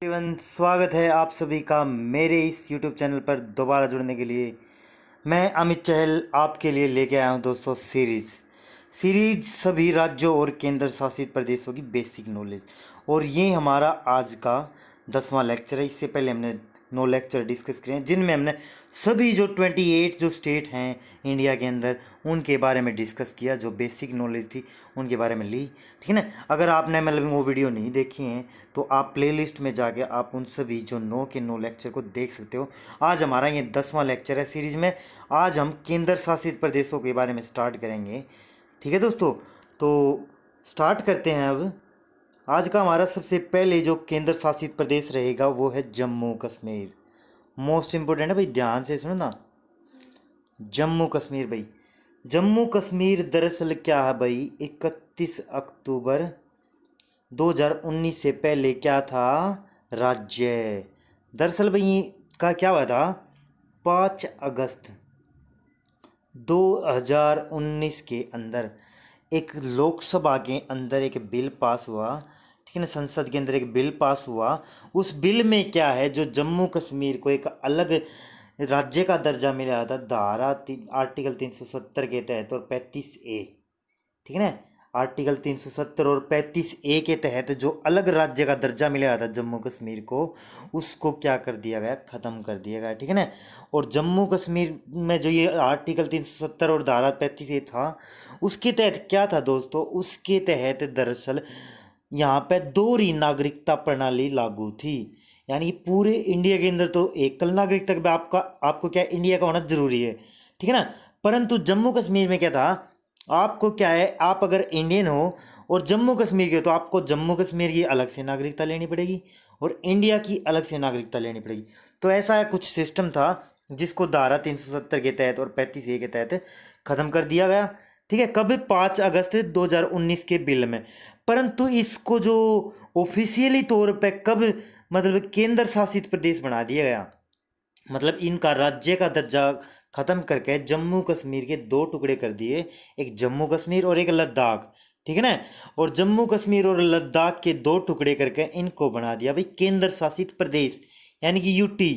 एवं स्वागत है आप सभी का मेरे इस YouTube चैनल पर दोबारा जुड़ने के लिए। मैं अमित चहल आपके लिए लेके आया हूँ दोस्तों सीरीज सभी राज्यों और केंद्र शासित प्रदेशों की बेसिक नॉलेज। और ये हमारा आज का 10वां लेक्चर है। इससे पहले हमने 9 लेक्चर डिस्कस किए हैं जिनमें हमने सभी जो 28 जो स्टेट हैं इंडिया के अंदर उनके बारे में डिस्कस किया, जो बेसिक नॉलेज थी उनके बारे में ली। ठीक है ना। अगर आपने वो वीडियो नहीं देखी हैं तो आप प्लेलिस्ट में जाके आप उन सभी जो 9 के 9 लेक्चर को देख सकते हो। आज हमारा ये 10वां लेक्चर है सीरीज में। आज हम केंद्र शासित प्रदेशों के बारे में स्टार्ट करेंगे। ठीक है दोस्तों, तो स्टार्ट करते हैं। अब आज का हमारा सबसे पहले जो केंद्र शासित प्रदेश रहेगा वो है जम्मू कश्मीर। मोस्ट इम्पोर्टेंट है भाई, ध्यान से सुनो ना। जम्मू कश्मीर भाई, जम्मू कश्मीर दरअसल क्या है भाई, 31 अक्टूबर 2019 से पहले क्या था, राज्य। दरअसल भाई का क्या हुआ था, 5 अगस्त 2019 के अंदर एक लोकसभा के अंदर एक बिल पास हुआ। ठीक है ना, संसद के अंदर एक बिल पास हुआ। उस बिल में क्या है, जो जम्मू कश्मीर को एक अलग राज्य का दर्जा मिला था आर्टिकल 370 के तहत और 35A। ठीक है ना, आर्टिकल 370 और 35A के तहत जो अलग राज्य का दर्जा मिला था जम्मू कश्मीर को, उसको क्या कर दिया गया, ख़त्म कर दिया गया। ठीक है ना। और जम्मू कश्मीर में जो ये आर्टिकल 370 और धारा 35A था, उसके तहत क्या था दोस्तों, उसके तहत दरअसल यहाँ पे दोहरी नागरिकता प्रणाली लागू थी। यानी कि पूरे इंडिया के अंदर तो एकल नागरिकता का आपको क्या इंडिया का होना जरूरी है। ठीक है ना। परंतु जम्मू कश्मीर में क्या था, आपको क्या है, आप अगर इंडियन हो और जम्मू कश्मीर के हो तो आपको जम्मू कश्मीर की अलग से नागरिकता लेनी पड़ेगी और इंडिया की अलग से नागरिकता लेनी पड़ेगी। तो ऐसा कुछ सिस्टम था जिसको धारा 370 के तहत और 35A के तहत ख़त्म कर दिया गया। ठीक है, कब, 5 अगस्त 2019 के बिल में। परंतु इसको जो ऑफिशियली तौर पे कब केंद्र शासित प्रदेश बना दिया गया, इनका राज्य का दर्जा खत्म करके जम्मू कश्मीर के 2 टुकड़े कर दिए, एक जम्मू कश्मीर और एक लद्दाख। ठीक है ना। और जम्मू कश्मीर और लद्दाख के 2 टुकड़े करके इनको बना दिया भाई केंद्र शासित प्रदेश, यानी कि यूटी।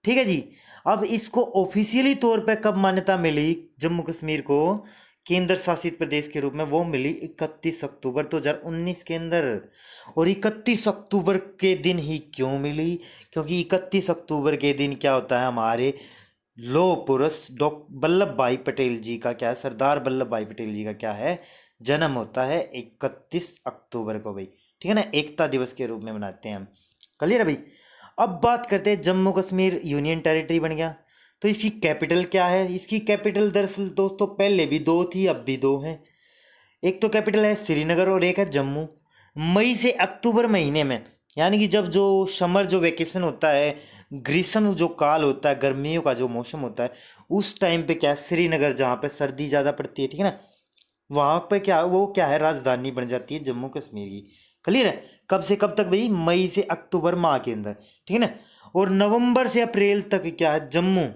ठीक है जी। अब इसको ऑफिशियली तौर पे कब मान्यता मिली जम्मू कश्मीर को केंद्र शासित प्रदेश के रूप में, वो मिली 31 अक्टूबर 2019 के अंदर। और 31 अक्टूबर के दिन ही क्यों मिली, क्योंकि 31 अक्टूबर के दिन क्या होता है, हमारे लौह पुरुष डॉक्टर वल्लभ भाई पटेल जी का क्या है, सरदार वल्लभ भाई पटेल जी का क्या है, जन्म होता है 31 अक्टूबर को भाई। ठीक है ना, एकता दिवस के रूप में मनाते हैं हम। क्लियर है भाई। अब बात करते हैं, जम्मू कश्मीर यूनियन टेरिटरी बन गया तो इसकी कैपिटल क्या है। इसकी कैपिटल दरअसल दोस्तों पहले भी 2 थी, अब भी 2 है। एक तो कैपिटल है श्रीनगर और एक है जम्मू। मई से अक्टूबर महीने में, यानी कि जब जो समर जो वेकेशन होता है, ग्रीष्म जो काल होता है, गर्मियों का जो मौसम होता है, उस टाइम पे क्या है, श्रीनगर जहाँ पे सर्दी ज़्यादा पड़ती है, ठीक है ना, वहाँ पे क्या वो क्या है, राजधानी बन जाती है जम्मू कश्मीर की। क्लियर है। कब से कब तक भाई, मई से अक्टूबर माह के अंदर। ठीक है ना। और नवंबर से अप्रैल तक क्या है, जम्मू।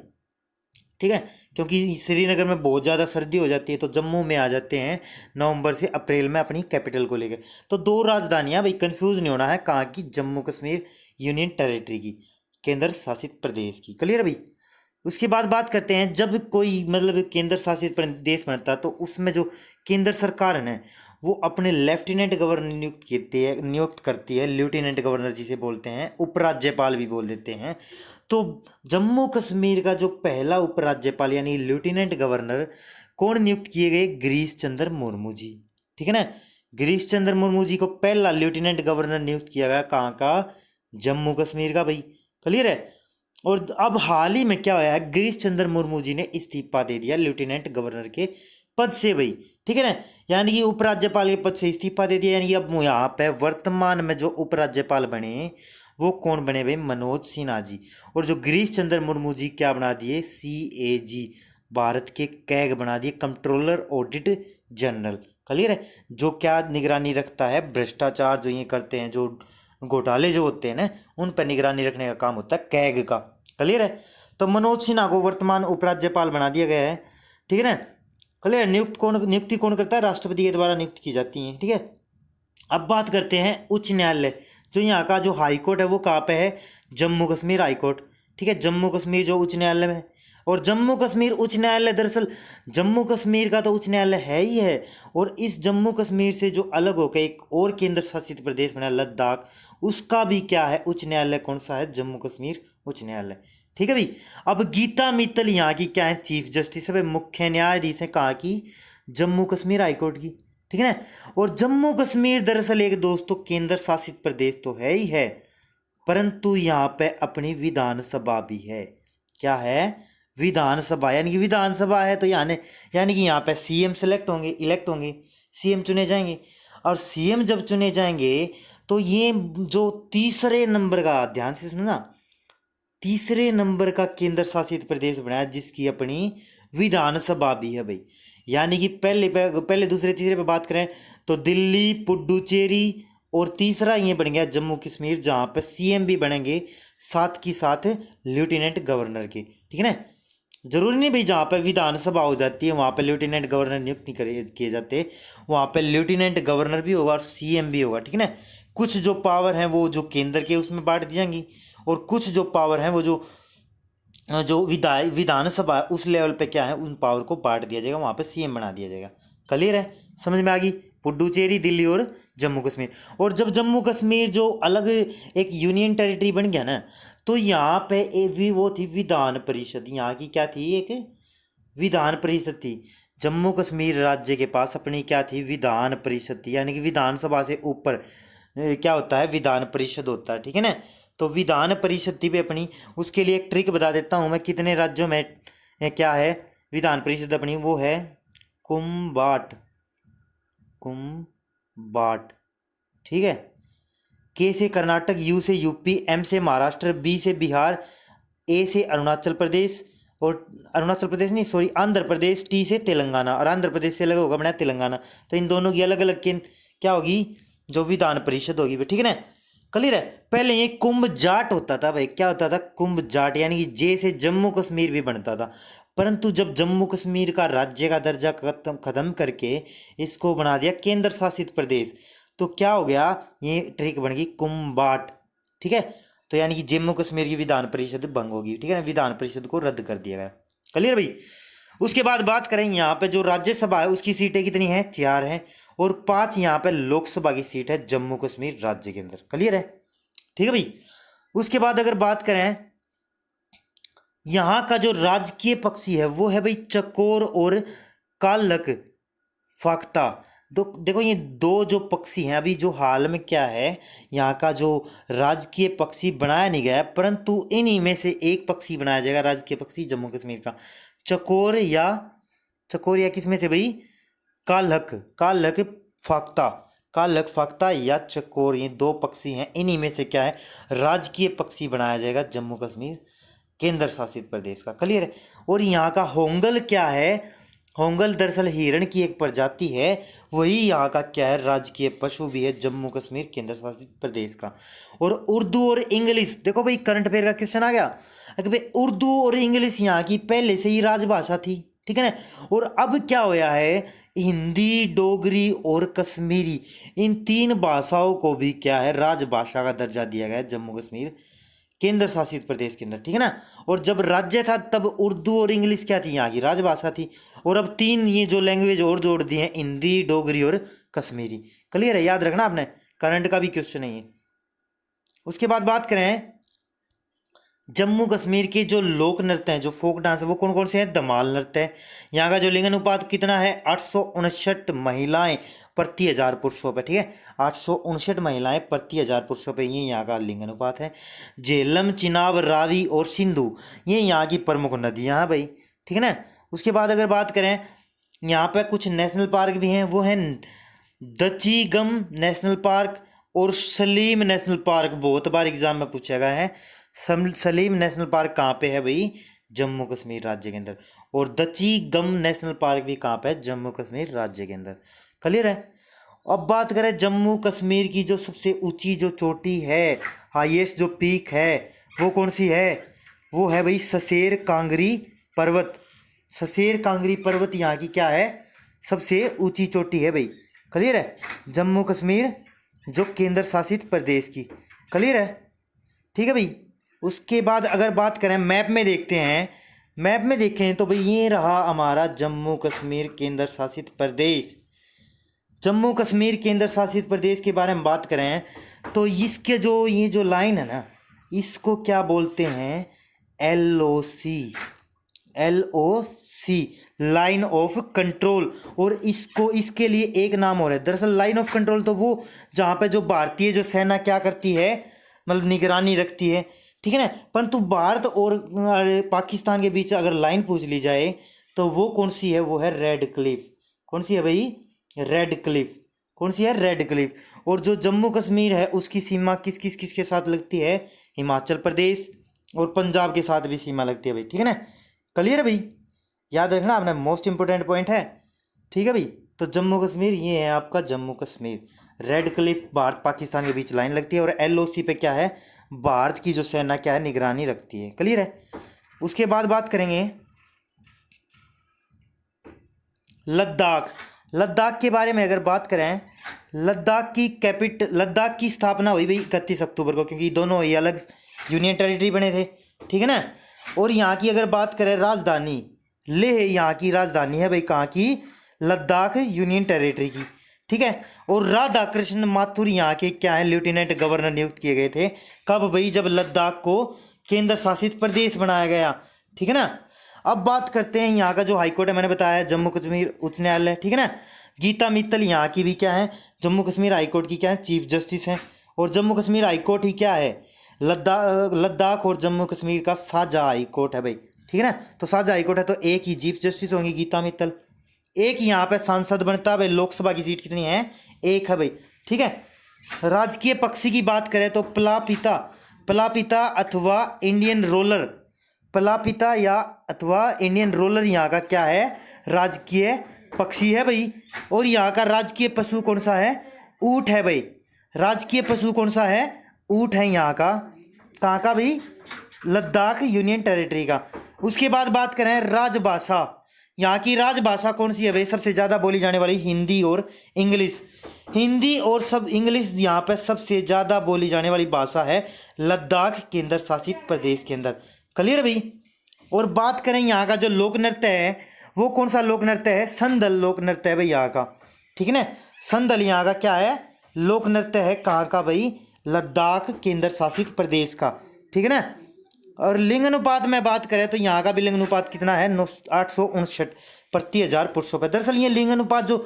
ठीक है, क्योंकि श्रीनगर में बहुत ज़्यादा सर्दी हो जाती है तो जम्मू में आ जाते हैं नवंबर से अप्रैल में अपनी कैपिटल को लेकर। तो 2 राजधानियां भाई, कंफ्यूज नहीं होना है, कहाँ की, जम्मू कश्मीर यूनियन टेरिटरी की, केंद्र शासित प्रदेश की। क्लियर है भाई। उसके बाद बात करते हैं, जब कोई केंद्र शासित प्रदेश बनता है तो उसमें जो केंद्र सरकार है ना, वो अपने लेफ्टिनेंट गवर्नर नियुक्त करती है। लेफ्टिनेंट गवर्नर जिसे बोलते हैं, उपराज्यपाल भी बोल देते हैं। तो जम्मू कश्मीर का जो पहला उपराज्यपाल यानी लेफ्टिनेंट गवर्नर कौन नियुक्त किए गए, गिरीश चंद्र मुर्मू जी। ठीक है ना। गिरीश चंद्र मुर्मू जी को पहला लेफ्टिनेंट गवर्नर नियुक्त किया गया, कहाँ का, जम्मू कश्मीर का भाई। क्लियर है। और अब हाल ही में क्या हुआ है, गिरीश चंद्र मुर्मू जी ने इस्तीफा दे दिया लेफ्टिनेंट गवर्नर के पद से भाई। ठीक है ना, यानी कि उपराज्यपाल के पद से इस्तीफा दे दिया। यानी कि अब यहाँ पे वर्तमान में जो उपराज्यपाल बने वो कौन बने भाई, मनोज सिन्हा जी। और जो गिरीश चंद्र मुर्मू जी क्या बना दिए, CAG, भारत के कैग बना दिए, कंट्रोलर ऑडिट जनरल। क्लियर है। जो क्या निगरानी रखता है, भ्रष्टाचार जो ये करते हैं, जो घोटाले जो होते हैं ना, उन पर निगरानी रखने का काम होता है कैग का। क्लियर है। तो मनोज सिन्हा को वर्तमान उपराज्यपाल बना दिया गया है। ठीक है ना। क्लियर। नियुक्ति कौन करता है, राष्ट्रपति के द्वारा नियुक्त की जाती है। ठीक है। अब बात करते हैं उच्च न्यायालय। जो यहाँ का जो हाई कोर्ट है वो कहाँ पे है, जम्मू कश्मीर हाई कोर्ट, ठीक है, जम्मू कश्मीर जो उच्च न्यायालय में है। और जम्मू कश्मीर उच्च न्यायालय दरअसल जम्मू कश्मीर का तो उच्च न्यायालय है ही है, और इस जम्मू कश्मीर से जो अलग होकर एक और केंद्र शासित प्रदेश बना लद्दाख, उसका भी क्या है उच्च न्यायालय, कौन सा है, जम्मू कश्मीर उच्च न्यायालय, ठीक है भाई। अब गीता मित्तल यहाँ की क्या है, चीफ जस्टिस है, मुख्य न्यायाधीश है कहाँ की, जम्मू कश्मीर हाईकोर्ट की, ठीक है ना। और जम्मू कश्मीर दरअसल एक दोस्तों केंद्र शासित प्रदेश तो है ही है, परंतु यहाँ पे अपनी विधानसभा भी है। क्या है, विधानसभा, यानी कि विधानसभा है तो यानी कि यहाँ पे सीएम सेलेक्ट होंगे, इलेक्ट होंगे, सीएम चुने जाएंगे। और सीएम जब चुने जाएंगे तो ये जो तीसरे नंबर का, ध्यान से सुनो ना, तीसरे नंबर का केंद्र शासित प्रदेश बनाया जिसकी अपनी विधानसभा भी है भाई। यानी कि पहले दूसरे तीसरे पे बात करें तो दिल्ली, पुडुचेरी, और तीसरा ये बन गया जम्मू कश्मीर, जहाँ पे सीएम भी बनेंगे साथ की साथ लेफ्टिनेंट गवर्नर के, ठीक है ना। जरूरी नहीं भाई जहाँ पे विधानसभा हो जाती है वहाँ पे लेफ्टिनेंट गवर्नर नियुक्त नहीं किए जाते, वहाँ पे लेफ्टिनेंट गवर्नर भी होगा और सीएम भी होगा, ठीक है ना। कुछ जो पावर हैं वो जो केंद्र के उसमें बांट दी जाएंगी, और कुछ जो पावर हैं वो जो जो विधानसभा है उस लेवल पे क्या है उन पावर को बांट दिया जाएगा, वहाँ पे सीएम बना दिया जाएगा। क्लियर है, समझ में आ गई, पुडुचेरी, दिल्ली और जम्मू कश्मीर। और जब जम्मू कश्मीर जो अलग एक यूनियन टेरिटरी बन गया ना, तो यहाँ पे भी वो थी विधान परिषद, यहाँ की क्या थी, एक विधान परिषद थी। जम्मू कश्मीर राज्य के पास अपनी क्या थी, विधान परिषद थी, यानी कि विधानसभा से ऊपर क्या होता है, विधान परिषद होता है, ठीक है ना। तो विधान परिषद थी भी अपनी। उसके लिए एक ट्रिक बता देता हूँ मैं, कितने राज्यों में क्या है विधान परिषद अपनी, वो है कुंबाट, कुंबाट, ठीक है। के से कर्नाटक, यू से यूपी, एम से महाराष्ट्र, बी से बिहार, ए से अरुणाचल प्रदेश, और अरुणाचल प्रदेश नहीं सॉरी आंध्र प्रदेश, टी से तेलंगाना, और आंध्र प्रदेश से अलग होगा बना तेलंगाना। तो इन दोनों की अलग अलग क्या होगी, जो विधान परिषद होगी, ठीक है ना। क्लियर है। पहले ये कुंभ जाट होता था भाई, क्या होता था, कुंभ जाट, यानी कि जे से जम्मू कश्मीर भी बनता था। परंतु जब जम्मू कश्मीर का राज्य का दर्जा खत्म करके इसको बना दिया केंद्र शासित प्रदेश, तो क्या हो गया, ये ट्रिक बन गई कुंबाट, ठीक है। तो यानी कि जम्मू कश्मीर की विधान परिषद भंग होगी, ठीक है ना, विधान परिषद को रद्द कर दिया गया। क्लियर भाई। उसके बाद बात करें यहाँ पे जो राज्यसभा है उसकी सीटें कितनी हैं, 4 हैं, और 5 यहाँ पे लोकसभा की सीट है जम्मू कश्मीर राज्य के अंदर। क्लियर है, ठीक है भाई। उसके बाद अगर बात करें यहाँ का जो राजकीय पक्षी है वो है भाई चकोर और कालक फाख्ता। देखो ये दो जो पक्षी हैं, अभी जो हाल में क्या है, यहाँ का जो राजकीय पक्षी बनाया नहीं गया, परंतु इन्हीं में से एक पक्षी बनाया जाएगा राजकीय पक्षी जम्मू कश्मीर का, चकोर या किस में से भाई, कालक फाख्ता, कालक फाख्ता या चकोर, ये 2 पक्षी हैं, इन्हीं में से क्या है राजकीय पक्षी बनाया जाएगा जम्मू कश्मीर केंद्र शासित प्रदेश का। क्लियर है। और यहाँ का होंगल क्या है, होंगल दरअसल हिरण की एक प्रजाति है, वही यहाँ का क्या है राजकीय पशु भी है जम्मू कश्मीर केंद्र शासित प्रदेश का। और उर्दू और इंग्लिश, देखो भाई करंट अफेयर का क्वेश्चन आ गया कि भाई उर्दू और इंग्लिश यहाँ की पहले से ही राजभाषा थी, ठीक है ना। और अब क्या होया है, हिंदी, डोगरी और कश्मीरी, इन 3 भाषाओं को भी क्या है राजभाषा का दर्जा दिया गया है जम्मू कश्मीर केंद्र शासित प्रदेश के अंदर, ठीक है ना। और जब राज्य था तब उर्दू और इंग्लिश क्या थी, यहाँ की राजभाषा थी। और अब 3 ये जो लैंग्वेज और जोड़ दी हैं, हिंदी, डोगरी और कश्मीरी। क्लियर है, याद रखना आपने, करंट का भी क्वेश्चन है ये। उसके बाद बात करें जम्मू कश्मीर के जो लोक नृत्य हैं, जो फोक डांस है, वो कौन कौन से हैं, धमाल नृत्य है। यहाँ का जो लिंग अनुपात कितना है, 859 महिलाएं प्रति 1000 पुरुषों पे, ठीक है, 859 महिलाएं प्रति 1000 पुरुषों पे, ये यहाँ का लिंग अनुपात है। झेलम, चिनाब, रावी और सिंधु, ये यहाँ की प्रमुख नदियाँ हैं भाई, ठीक है ना। उसके बाद अगर बात करें यहाँ पे कुछ नेशनल पार्क भी हैं, वो हैं दचीगम नेशनल पार्क और सलीम नेशनल पार्क, बहुत बार एग्जाम में पूछा गया है। सलीम नेशनल पार्क कहाँ पे है भाई, जम्मू कश्मीर राज्य के अंदर। और दचीगम नेशनल पार्क भी कहाँ पे है, जम्मू कश्मीर राज्य के अंदर। क्लियर है। अब बात करें जम्मू कश्मीर की जो सबसे ऊंची जो चोटी है, हाईएस्ट जो पीक है, वो कौन सी है, वो है भाई ससेर कांगरी पर्वत। ससेर कांगरी पर्वत यहाँ की क्या है, सबसे ऊंची चोटी है भाई। क्लियर है, जम्मू कश्मीर जो केंद्र शासित प्रदेश की। क्लियर है? ठीक है भाई। उसके बाद अगर बात करें मैप में देखते हैं, मैप में देखें तो भाई ये रहा हमारा जम्मू कश्मीर केंद्र शासित प्रदेश। जम्मू कश्मीर केंद्र शासित प्रदेश के बारे में बात करें तो इसके जो ये जो लाइन है ना, इसको क्या बोलते हैं? LOC। LOC, line of control. और इसको इसके लिए एक नाम और है। दरअसल लाइन ऑफ कंट्रोल तो वो जहाँ पे जो भारतीय जो सेना क्या करती है, मतलब निगरानी रखती है, ठीक है ना। परंतु भारत और पाकिस्तान के बीच अगर लाइन पूछ ली जाए तो वो कौन सी है? वो है रेड क्लिफ। कौन सी है भाई? Red Cliff. कौन सी है? Red Cliff. और जो जम्मू कश्मीर है उसकी सीमा किस किस किस के साथ लगती है? हिमाचल प्रदेश और पंजाब के साथ भी सीमा लगती है भाई, ठीक है ना। क्लियर है भाई? याद रखना आपने, मोस्ट इंपोर्टेंट पॉइंट है, ठीक है भाई। तो जम्मू कश्मीर ये है आपका जम्मू कश्मीर। रेड क्लिफ भारत पाकिस्तान के बीच लाइन लगती है और LOC पे क्या है? भारत की जो सेना क्या है? निगरानी रखती है। क्लियर है? उसके बाद बात करेंगे लद्दाख। लद्दाख के बारे में अगर बात करें, लद्दाख की स्थापना हुई भाई 31 अक्टूबर को, क्योंकि दोनों ही अलग यूनियन टेरिटरी बने थे, ठीक है ना। और यहाँ की अगर बात करें राजधानी, लेह यहाँ की राजधानी है भाई, कहाँ की? लद्दाख यूनियन टेरिटरी की, ठीक है। और राधा कृष्ण माथुर यहाँ के क्या है? लेफ्टिनेंट गवर्नर नियुक्त किए गए थे। कब भाई? जब लद्दाख को केंद्र शासित प्रदेश बनाया गया, ठीक है ना। अब बात करते हैं यहाँ का जो हाईकोर्ट है, मैंने बताया जम्मू कश्मीर उच्च न्यायालय, ठीक है ना। गीता मित्तल यहाँ की भी क्या है? जम्मू कश्मीर हाईकोर्ट की क्या है? चीफ जस्टिस है। और जम्मू कश्मीर हाईकोर्ट ही क्या है? लद्दाख और जम्मू कश्मीर का साझा हाईकोर्ट है भाई, ठीक है ना। तो साझा हाईकोर्ट है तो एक ही चीफ जस्टिस होंगी गीता मित्तल। एक यहाँ पे सांसद बनता है भाई। लोकसभा की सीट कितनी है? एक है भाई, ठीक है। राजकीय पक्षी की बात करें तो प्लापिता, प्लापिता अथवा इंडियन रोलर, प्लापिता या अथवा इंडियन रोलर यहाँ का क्या है? राजकीय पक्षी है भाई। और यहाँ का राजकीय पशु कौन सा है? ऊँट है भाई। राजकीय पशु कौन सा है? ऊँट है यहाँ का। कहाँ का भाई? लद्दाख यूनियन टेरिटरी का। उसके बाद बात करें राजभाषा, यहाँ की राजभाषा कौन सी है भाई? सबसे ज़्यादा बोली जाने वाली हिंदी और इंग्लिश। हिंदी और सब इंग्लिश यहाँ पे सबसे ज़्यादा बोली जाने वाली भाषा है लद्दाख केंद्र शासित प्रदेश के अंदर। क्लियर है भाई? और बात करें यहाँ का जो लोक नृत्य है, वो कौन सा लोक नृत्य है? संदल लोक नृत्य है भाई यहाँ का, ठीक है ना। संदल यहाँ का क्या है? लोक नृत्य है। कहाँ का भाई? लद्दाख केंद्र शासित प्रदेश का, ठीक है ना। और लिंग अनुपात में बात करें तो यहाँ का भी लिंग अनुपात कितना है? 859 प्रति 1000 पुरुषों पर। दरअसल ये लिंग अनुपात जो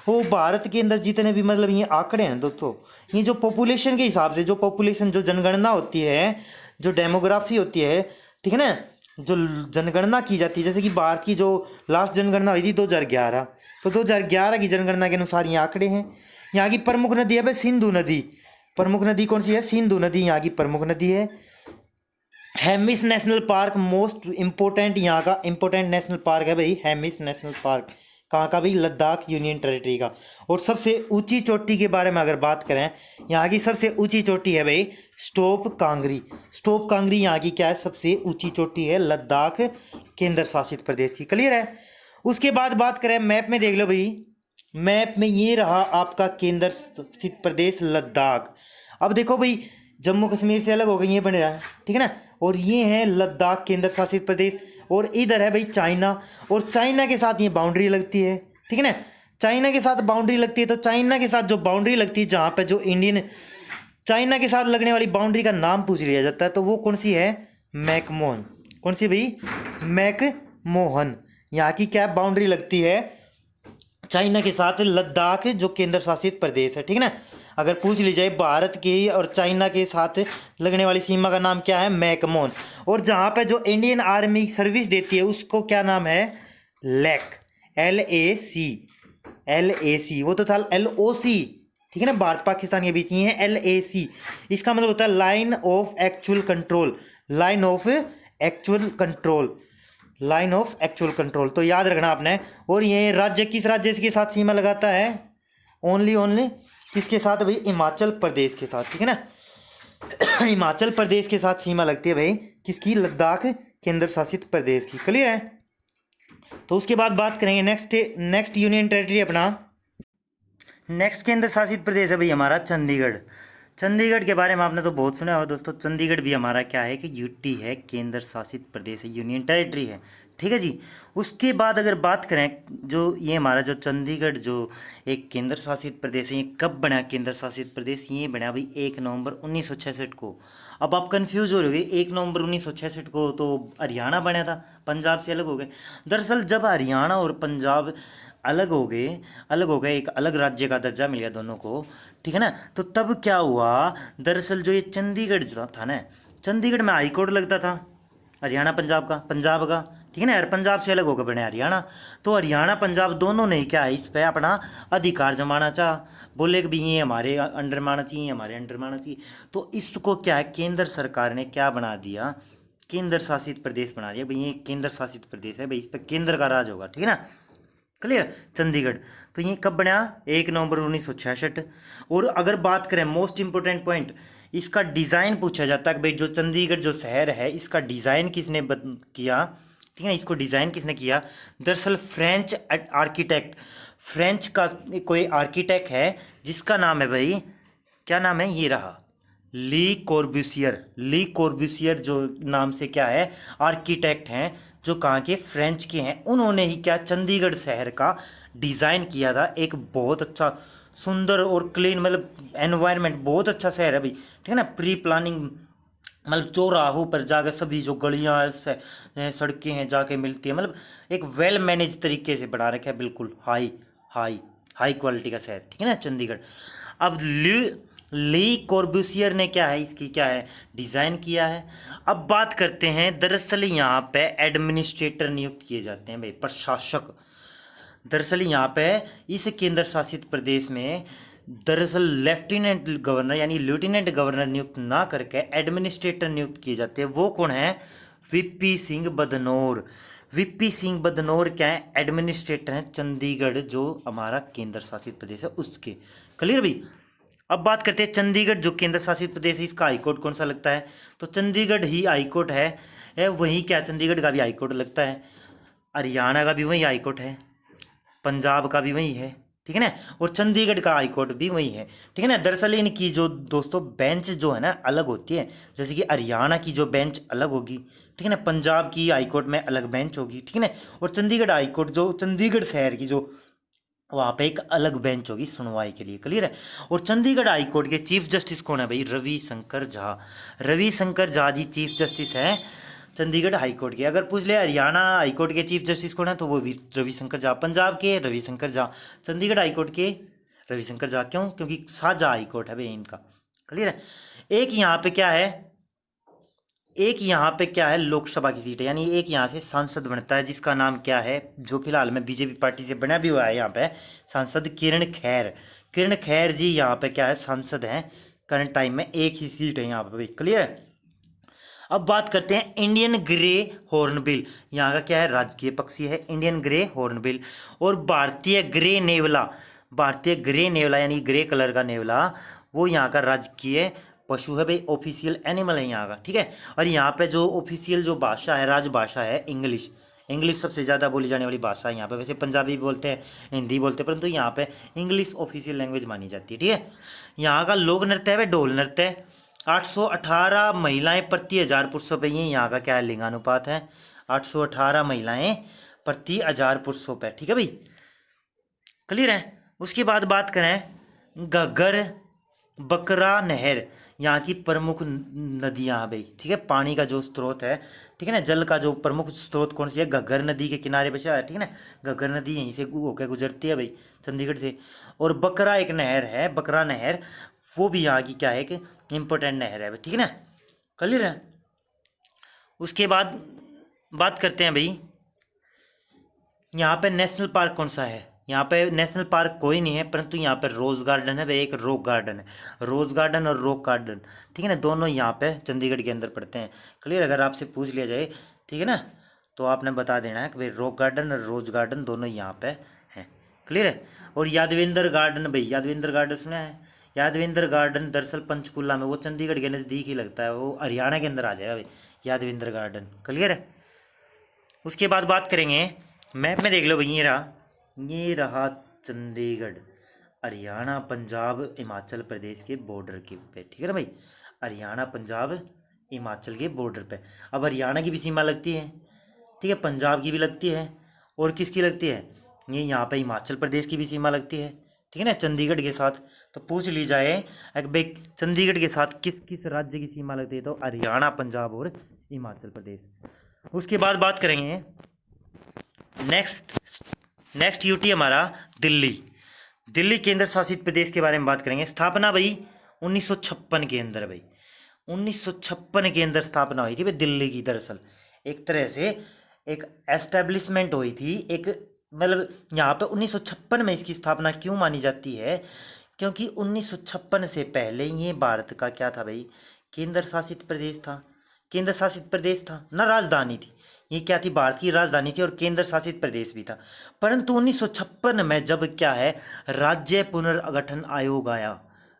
वो भारत के अंदर जितने भी मतलब ये आंकड़े हैं दोस्तों, ये जो पॉपुलेशन के हिसाब से, जो पॉपुलेशन जो जनगणना होती है, जो डेमोग्राफी होती है, ठीक है ना, जो जनगणना की जाती है, जैसे कि भारत की जो लास्ट जनगणना हुई थी 2011, तो 2011 की जनगणना के अनुसार ये आंकड़े हैं। यहाँ की प्रमुख नदी है भाई सिंधु नदी। प्रमुख नदी कौन सी है? सिंधु नदी यहाँ की प्रमुख नदी है। Hemis national park most important यहाँ का इंपोर्टेंट नेशनल पार्क है भाई, हेमिस नेशनल पार्क। कहाँ का भाई? लद्दाख यूनियन टेरिटरी का। और सबसे ऊंची चोटी के बारे में अगर बात करें, यहाँ की सबसे ऊंची चोटी है भाई स्टोप कांगरी। स्टोप कांगरी यहाँ की क्या है? सबसे ऊंची चोटी है लद्दाख केंद्र शासित प्रदेश की। क्लियर है? उसके बाद बात करें मैप में, देख लो भाई, मैप में ये रहा आपका केंद्र शासित प्रदेश लद्दाख। अब देखो भाई, जम्मू कश्मीर से अलग हो गई, ये बन रहा है, ठीक है ना। और ये है लद्दाख केंद्र शासित प्रदेश। और इधर है भाई चाइना, और चाइना के साथ ये बाउंड्री लगती है, ठीक है ना। चाइना के साथ बाउंड्री लगती है, तो चाइना के साथ जो बाउंड्री लगती है, जहाँ पे जो इंडियन चाइना के साथ लगने वाली बाउंड्री का नाम पूछ लिया जाता है, तो वो कौन सी है? मैकमोहन। कौन सी भाई? मैकमोहन। यहाँ की क्या बाउंड्री लगती है? चाइना के साथ लद्दाख जो केंद्र शासित प्रदेश है, ठीक है ना। अगर पूछ ली जाए भारत की और चाइना के साथ लगने वाली सीमा का नाम क्या है? मैकमोहन। और जहाँ पे जो इंडियन आर्मी सर्विस देती है उसको क्या नाम है? Lack, LAC। LAC, वो तो था LOC, ठीक है ना। भारत पाकिस्तान के बीच ये है LAC। इसका मतलब होता है line of actual control. Line of actual control, line of actual control, तो याद रखना आपने। और ये राज्य किस राज्य के साथ सीमा लगाता है? ओनली किसके साथ भाई? हिमाचल प्रदेश के साथ, ठीक है ना। हिमाचल प्रदेश के साथ सीमा लगती है भाई किसकी? लद्दाख केंद्र शासित प्रदेश की। क्लियर है? तो उसके बाद बात करेंगे नेक्स्ट यूनियन टेरिटरी अपना, नेक्स्ट केंद्र शासित प्रदेश है भाई हमारा चंडीगढ़। चंडीगढ़ के बारे में आपने तो बहुत सुना होगा दोस्तों। चंडीगढ़ भी हमारा क्या है कि यूटी है, केंद्र शासित प्रदेश है, यूनियन टेरिटरी है, ठीक है जी। उसके बाद अगर बात करें, जो ये हमारा जो चंडीगढ़ जो एक केंद्र शासित प्रदेश है, ये कब बना केंद्र शासित प्रदेश? ये बना भाई 1 नवंबर 1966 को। अब आप कंफ्यूज हो रहे होगे, 1 नवंबर 1966 को तो हरियाणा बना था, पंजाब से अलग हो गए। दरअसल जब हरियाणा और पंजाब अलग हो गए, एक अलग राज्य का दर्जा मिल गया दोनों को, ठीक है ना। तो तब क्या हुआ, दरअसल जो ये चंडीगढ़ जो था ना, चंडीगढ़ में हाई कोर्ट लगता था हरियाणा पंजाब का, ठीक है ना। और पंजाब से अलग होकर बने हरियाणा। तो हरियाणा पंजाब दोनों ने क्या है, इस पे अपना अधिकार जमाना चाह, बोले कि भी ये हमारे अंडर में आना चाहिए, हमारे अंडर में आना चाहिए। तो इसको क्या है, केंद्र सरकार ने क्या बना दिया, केंद्र शासित प्रदेश बना दिया। भाई ये केंद्र शासित प्रदेश है भाई, इस पर केंद्र का राज होगा, ठीक है ना। क्लियर। चंडीगढ़ तो ये कब बना, 1 नवंबर 1966। और अगर बात करें मोस्ट इंपोर्टेंट पॉइंट, इसका डिज़ाइन पूछा जाता है कि भाई जो चंडीगढ़ जो शहर है, इसका डिज़ाइन किसने किया, ठीक है। इसको डिज़ाइन किसने किया? दरअसल फ्रेंच आर्किटेक्ट, फ्रेंच का कोई आर्किटेक्ट है जिसका नाम है भाई, क्या नाम है, ये रहा, ली कॉर्ब्यूसियर। ली कॉर्ब्यूसियर जो नाम से क्या है, आर्किटेक्ट हैं, जो कहाँ के, फ्रेंच के हैं। उन्होंने ही क्या, चंडीगढ़ शहर का डिज़ाइन किया था। एक बहुत अच्छा सुंदर और क्लीन, मतलब एनवायरनमेंट, बहुत अच्छा शहर है भाई, ठीक है ना। प्री प्लानिंग, मतलब चौराहों पर जाकर सभी जो गलियाँ सड़कें हैं जाके मिलती है, मतलब एक वेल मैनेज तरीके से बना रखा है, बिल्कुल हाई हाई हाई क्वालिटी का शहर, ठीक है ना चंडीगढ़। अब ली कॉर्ब्यूसियर ने क्या है, इसकी क्या है, डिज़ाइन किया है। अब बात करते हैं, दरअसल यहाँ पे एडमिनिस्ट्रेटर नियुक्त किए जाते हैं भाई, प्रशासक। दरअसल यहाँ पे इस केंद्र शासित प्रदेश में दरअसल लेफ्टिनेंट गवर्नर यानी लेफ्टिनेंट गवर्नर नियुक्त ना करके एडमिनिस्ट्रेटर नियुक्त किए जाते हैं। वो कौन है, वीपी सिंह बदनौर। वीपी सिंह बदनौर क्या है, एडमिनिस्ट्रेटर हैं चंडीगढ़ जो हमारा केंद्र शासित प्रदेश है उसके। क्लियर भाई। अब बात करते हैं चंडीगढ़ जो केंद्र शासित प्रदेश है, इसका हाईकोर्ट कौन सा लगता है, तो चंडीगढ़ ही हाईकोर्ट है। वही क्या, चंडीगढ़ का भी हाईकोर्ट लगता है, हरियाणा का भी वही हाईकोर्ट है, पंजाब का भी वही है, ठीक है ना। और चंडीगढ़ का हाईकोर्ट भी वही है, ठीक है ना। दरअसल इनकी जो दोस्तों बेंच जो है ना अलग होती है, जैसे कि हरियाणा की जो बेंच अलग होगी, ठीक है ना, पंजाब की हाईकोर्ट में अलग बेंच होगी, ठीक है ना। और चंडीगढ़ हाईकोर्ट जो चंडीगढ़ शहर की जो, वहाँ पे एक अलग बेंच होगी सुनवाई के लिए। क्लियर है। और चंडीगढ़ हाई कोर्ट के चीफ जस्टिस कौन है भाई, रविशंकर झा। रविशंकर झा जी चीफ जस्टिस हैं चंडीगढ़ हाई कोर्ट के। अगर पूछ ले हरियाणा हाई कोर्ट के चीफ जस्टिस कौन है, तो वो भी रविशंकर झा। पंजाब के रविशंकर झा, चंडीगढ़ हाई कोर्ट के रविशंकर झा। क्यों? क्योंकि शाहजहाँ हाई कोर्ट है भाई इनका। क्लियर है। एक यहाँ पे क्या है, एक यहाँ पे क्या है, लोकसभा की सीट है, यानी एक यहाँ से सांसद बनता है जिसका नाम क्या है, जो फिलहाल में बीजेपी पार्टी से बना भी हुआ है यहाँ पे, सांसद किरण खेर। किरण खेर जी यहाँ पे क्या है, सांसद हैं करंट टाइम में, एक ही सीट है यहाँ पे भाई। क्लियर है। अब बात करते हैं इंडियन ग्रे हॉर्नबिल, यहाँ का क्या है, राजकीय पक्षी है इंडियन ग्रे हॉर्नबिल। और भारतीय ग्रे नेवला, भारतीय ग्रे नेवला यानी ग्रे कलर का नेवला, वो यहाँ का राजकीय पशु है भाई, ऑफिशियल एनिमल है यहाँ का, ठीक है। और यहाँ पे जो ऑफिशियल जो भाषा है, राजभाषा है इंग्लिश। इंग्लिश सबसे ज़्यादा बोली जाने वाली भाषा है यहाँ पे। वैसे पंजाबी भी बोलते हैं, हिंदी बोलते हैं, परंतु यहाँ पे इंग्लिश ऑफिशियल लैंग्वेज मानी जाती है, ठीक है। यहाँ का लोक नृत्य है वह ढोल नृत्य है। 818 महिलाएं प्रति 1000 पुरुषों पे, ये यहाँ का क्या है, लिंगानुपात है। 818 महिलाएं प्रति 1000 पुरुषों पे, ठीक है भाई। क्लियर है। उसके बाद बात करें घग्गर बकरा नहर, यहाँ की प्रमुख नदियाँ हैं भाई, ठीक है। पानी का जो स्रोत है, ठीक है ना, जल का जो प्रमुख स्रोत कौन सी है, घग्गर नदी के किनारे बसा है, ठीक है ना। घग्गर नदी यहीं से होकर गुजरती है भाई चंडीगढ़ से। और बकरा एक नहर है, बकरा नहर, वो भी यहाँ की क्या है कि इम्पोर्टेंट नहर है भाई, ठीक है ना। क्लियर है। उसके बाद बात करते हैं भाई, यहाँ पे नेशनल पार्क कौन सा है, यहाँ पे नेशनल पार्क कोई नहीं है, परंतु यहाँ पे रोज़ गार्डन है भाई, एक रॉक गार्डन है। रोज़ गार्डन और रॉक गार्डन, ठीक है ना, दोनों यहाँ पे चंडीगढ़ के अंदर पड़ते हैं। क्लियर। अगर आपसे पूछ लिया जाए, ठीक है ना, तो आपने बता देना है कि भाई रॉक गार्डन और रोज़ गार्डन दोनों यहाँ पे हैं। क्लियर है। और यादवेंद्र गार्डन भाई, यादवेंद्र गार्डन सुना है, यादवेंद्र गार्डन दरअसल पंचकूला में, वो चंडीगढ़ के नज़दीक ही लगता है, वो हरियाणा के अंदर आ जाएगा भाई यादवेंद्र गार्डन। क्लियर है। उसके बाद बात करेंगे, मैप में देख लो भाई, ये रहा चंडीगढ़। हरियाणा पंजाब हिमाचल प्रदेश के बॉर्डर के पे, ठीक है ना भाई, हरियाणा पंजाब हिमाचल के बॉर्डर पे। अब हरियाणा की भी सीमा लगती है, ठीक है, पंजाब की भी लगती है, और किसकी लगती है, ये यहाँ पे हिमाचल प्रदेश की भी सीमा लगती है, ठीक है ना, चंडीगढ़ के साथ। तो पूछ ली जाए अगर भाई चंडीगढ़ के साथ किस किस राज्य की सीमा लगती है, तो हरियाणा पंजाब और हिमाचल प्रदेश। उसके बाद बात करेंगे नेक्स्ट यूटी हमारा दिल्ली। दिल्ली केंद्र शासित प्रदेश के बारे में बात करेंगे। स्थापना भाई 1956 के अंदर, भाई 1956 के अंदर स्थापना हुई थी भाई दिल्ली की। दरअसल एक तरह से एक एस्टेब्लिशमेंट हुई थी, एक मतलब यहाँ पे 1956 में इसकी स्थापना क्यों मानी जाती है, क्योंकि 1956 से पहले ये भारत का क्या था भाई, केंद्र शासित प्रदेश था। केंद्र शासित प्रदेश था ना, राजधानी थी, ये क्या थी, भारत की राजधानी थी और केंद्र शासित प्रदेश भी था। परंतु 1956 में जब क्या है, राज्य पुनर्गठन आयोग आया,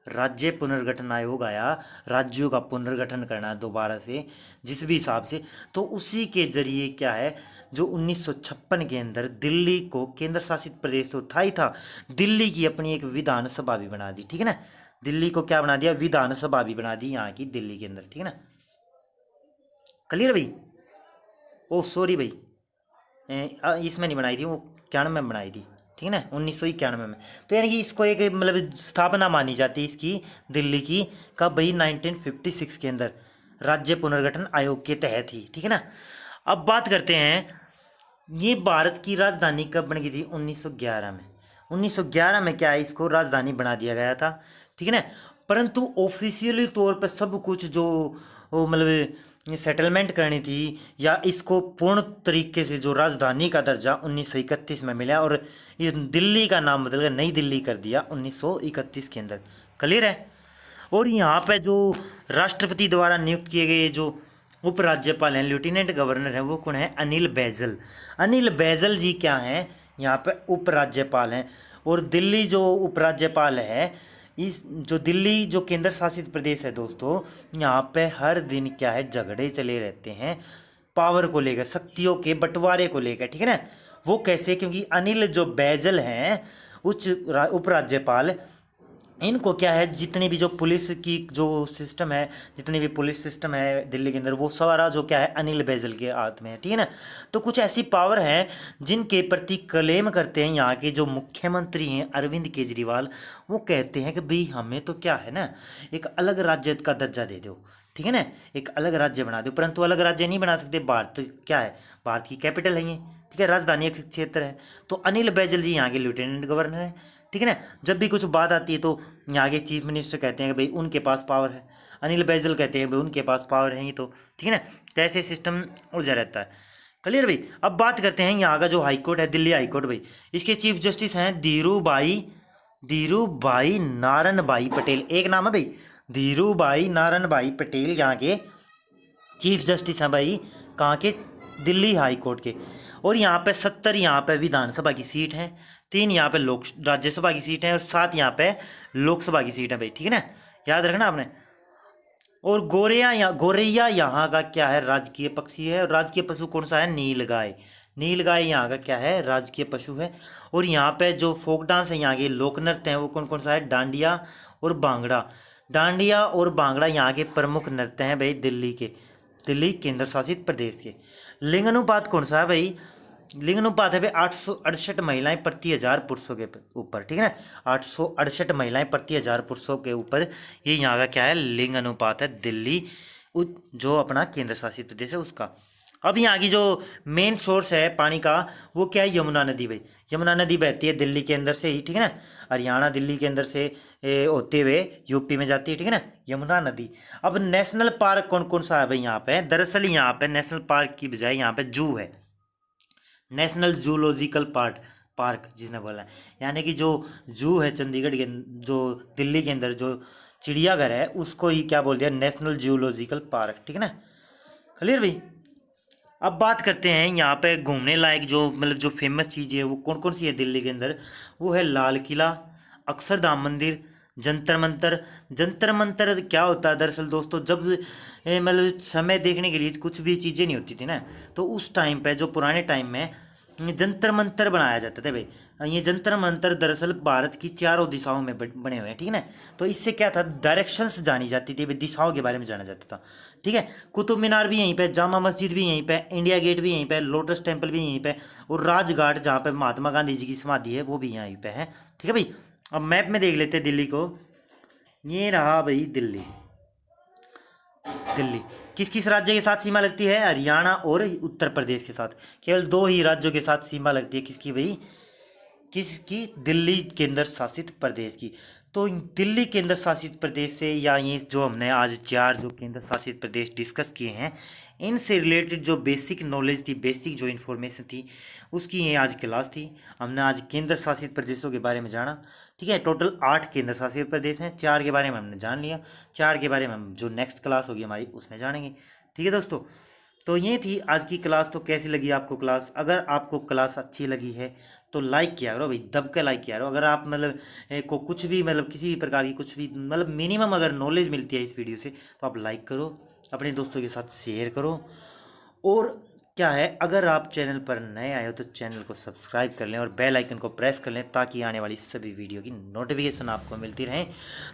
राज्य पुनर्गठन आयोग आया, राज्यों का पुनर्गठन करना दोबारा से जिस भी हिसाब से, तो उसी के जरिए क्या है, जो 1956 के अंदर दिल्ली को केंद्र शासित प्रदेश तो था ही था, दिल्ली की अपनी एक विधानसभा भी बना दी, ठीक है ना, दिल्ली को क्या बना दिया, विधानसभा भी बना दी यहाँ की दिल्ली के अंदर, ठीक है ना, क्लियर भाई। ओह सॉरी भाई, इसमें नहीं बनाई थी, वो 91 में बनाई थी, ठीक है ना, 1991 में। तो यानी कि इसको एक मतलब स्थापना मानी जाती है इसकी, दिल्ली की, कब भाई, 1956 के अंदर राज्य पुनर्गठन आयोग के तहत ही, ठीक है ना। अब बात करते हैं, ये भारत की राजधानी कब बन गई थी, 1911 में। 1911 में क्या है, इसको राजधानी बना दिया गया था, ठीक है ना। परंतु ऑफिशियली तौर पर सब कुछ जो वो मतलब ये सेटलमेंट करनी थी, या इसको पूर्ण तरीके से जो राजधानी का दर्जा 1931 में मिला, और ये दिल्ली का नाम बदलकर नई दिल्ली कर दिया 1931 के अंदर, क्लियर है। और यहाँ पे जो राष्ट्रपति द्वारा नियुक्त किए गए जो उपराज्यपाल हैं, लेफ्टिनेंट गवर्नर हैं, वो कौन है, अनिल बैजल। अनिल बैजल जी क्या हैं, यहाँ पे उपराज्यपाल हैं। और दिल्ली जो उपराज्यपाल है, इस जो दिल्ली जो केंद्र शासित प्रदेश है दोस्तों, यहाँ पे हर दिन क्या है, झगड़े चले रहते हैं पावर को लेकर, शक्तियों के बंटवारे को लेकर, ठीक है ना। वो कैसे, क्योंकि अनिल जो बैजल हैं उच्च उपराज्यपाल, इनको क्या है, जितनी भी जो पुलिस की जो सिस्टम है, जितनी भी पुलिस सिस्टम है दिल्ली के अंदर, वो सारा जो क्या है, अनिल बैजल के हाथ में है, ठीक है ना। तो कुछ ऐसी पावर हैं जिनके प्रति क्लेम करते हैं यहाँ के जो मुख्यमंत्री हैं अरविंद केजरीवाल, वो कहते हैं कि भाई हमें तो क्या है ना, एक अलग राज्य का दर्जा दे दो, ठीक है ना, एक अलग राज्य बना दो। परंतु अलग राज्य नहीं बना सकते, भारत क्या है, भारत की कैपिटल है ये, ठीक है, राजधानी क्षेत्र है। तो अनिल बैजल जी यहाँ के लेफ्टिनेंट गवर्नर हैं, ठीक है ना। जब भी कुछ बात आती है तो यहाँ के चीफ मिनिस्टर कहते हैं कि भाई उनके पास पावर है, अनिल बैजल कहते हैं भाई उनके पास पावर है ही, तो ठीक है ना, तो ऐसे सिस्टम उलझा रहता है, क्लियर भाई। अब बात करते हैं यहाँ का जो हाईकोर्ट है, दिल्ली हाईकोर्ट भाई, इसके चीफ जस्टिस हैं धीरूभाई नारायणभाई पटेल, एक नाम है भाई, धीरूभाई नारायणभाई पटेल यहाँ के चीफ जस्टिस हैं भाई, कहाँ के, दिल्ली हाई कोर्ट के। और यहाँ पे 70 यहाँ पे विधानसभा की सीट हैं, 3 यहाँ पे राज्यसभा की सीट हैं, और 7 यहाँ पे लोकसभा की सीट है भाई, ठीक है ना, याद रखना आपने। और गोरैया यहाँ का क्या है, राजकीय पक्षी है। और राजकीय पशु कौन सा है, नीलगाय। नीलगाय यहाँ का क्या है, राजकीय पशु है। और यहाँ पे जो फोक डांस है, यहाँ के लोक नृत्य हैं, वो कौन कौन सा है, डांडिया और भांगड़ा। डांडिया और भांगड़ा यहाँ के प्रमुख नृत्य हैं भाई दिल्ली के, दिल्ली केंद्र शासित प्रदेश के। लिंगानुपात कौन सा है भाई, लिंगानुपात है भाई 868 महिलाएं प्रति 1000 पुरुषों के ऊपर, ठीक है ना, 868 महिलाएं प्रति 1000 पुरुषों के ऊपर, ये यहाँ का क्या है, लिंग अनुपात है दिल्ली जो अपना केंद्र शासित प्रदेश है उसका। अब यहाँ की जो मेन सोर्स है पानी का, वो क्या है, यमुना नदी भाई। यमुना नदी बहती है दिल्ली के अंदर से ही, ठीक है ना, हरियाणा दिल्ली के अंदर से होते हुए यूपी में जाती है, ठीक है ना, यमुना नदी। अब नेशनल पार्क कौन कौन सा है भाई यहाँ पे, दरअसल यहाँ पे नेशनल पार्क की बजाय यहाँ पे जू है, नेशनल जूलॉजिकल पार्क जिसने बोला है, यानी कि जो जू है चंडीगढ़ के जो दिल्ली के अंदर जो चिड़ियाघर है, उसको ही क्या बोल दिया, नेशनल जूलॉजिकल पार्क, ठीक है ना, क्लियर भाई। अब बात करते हैं यहाँ पे घूमने लायक जो मतलब जो फेमस चीज़ें है वो कौन कौन सी है दिल्ली के अंदर, वो है लाल किला, अक्षरधाम मंदिर, जंतर मंतर। जंतर मंतर क्या होता है दरअसल दोस्तों, जब मतलब समय देखने के लिए कुछ भी चीज़ें नहीं होती थी ना, तो उस टाइम पे जो पुराने टाइम में ये जंतर मंतर बनाया जाता था भाई। ये जंतर मंतर दरअसल भारत की चारों दिशाओं में बने हुए हैं, ठीक है ना। तो इससे क्या था, डायरेक्शंस जानी जाती थी भाई, दिशाओं के बारे में जाना जाता था, ठीक है। कुतुब मीनार भी यहीं पे, जामा मस्जिद भी यहीं पे, इंडिया गेट भी यहीं पे, लोटस टेम्पल भी यहीं पे, और राजघाट जहाँ पे महात्मा गांधी जी की समाधि है वो भी यहीं पे है, ठीक है भाई। अब मैप में देख लेते हैं दिल्ली को। ये रहा भाई दिल्ली। दिल्ली किस किस राज्य के साथ सीमा लगती है? हरियाणा और उत्तर प्रदेश के साथ। केवल दो ही राज्यों के साथ सीमा लगती है, किसकी भाई? किसकी? दिल्ली केंद्र शासित प्रदेश की। तो दिल्ली केंद्र शासित प्रदेश से, या ये जो हमने आज चार जो केंद्र शासित प्रदेश डिस्कस किए हैं, इनसे रिलेटेड जो बेसिक नॉलेज थी, बेसिक जो इन्फॉर्मेशन थी, उसकी ये आज क्लास थी। हमने आज केंद्र शासित प्रदेशों के बारे में जाना, ठीक है। टोटल 8 केंद्र शासित प्रदेश हैं, 4 के बारे में हमने जान लिया, 4 के बारे में हम जो नेक्स्ट क्लास होगी हमारी उसमें जानेंगे, ठीक है दोस्तों। तो ये थी आज की क्लास। तो कैसी लगी आपको क्लास? अगर आपको क्लास अच्छी लगी है तो लाइक किया करो भाई, दब के लाइक किया करो। अगर आप मतलब को कुछ भी मतलब किसी भी प्रकार की कुछ भी मतलब मिनिमम अगर नॉलेज मिलती है इस वीडियो से, तो आप लाइक करो, अपने दोस्तों के साथ शेयर करो। और क्या है, अगर आप चैनल पर नए आए हो तो चैनल को सब्सक्राइब कर लें और बेल आइकन को प्रेस कर लें, ताकि आने वाली सभी वीडियो की नोटिफिकेशन आपको मिलती रहे।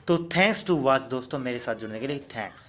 तो थैंक्स टू वॉच दोस्तों, मेरे साथ जुड़ने के लिए थैंक्स।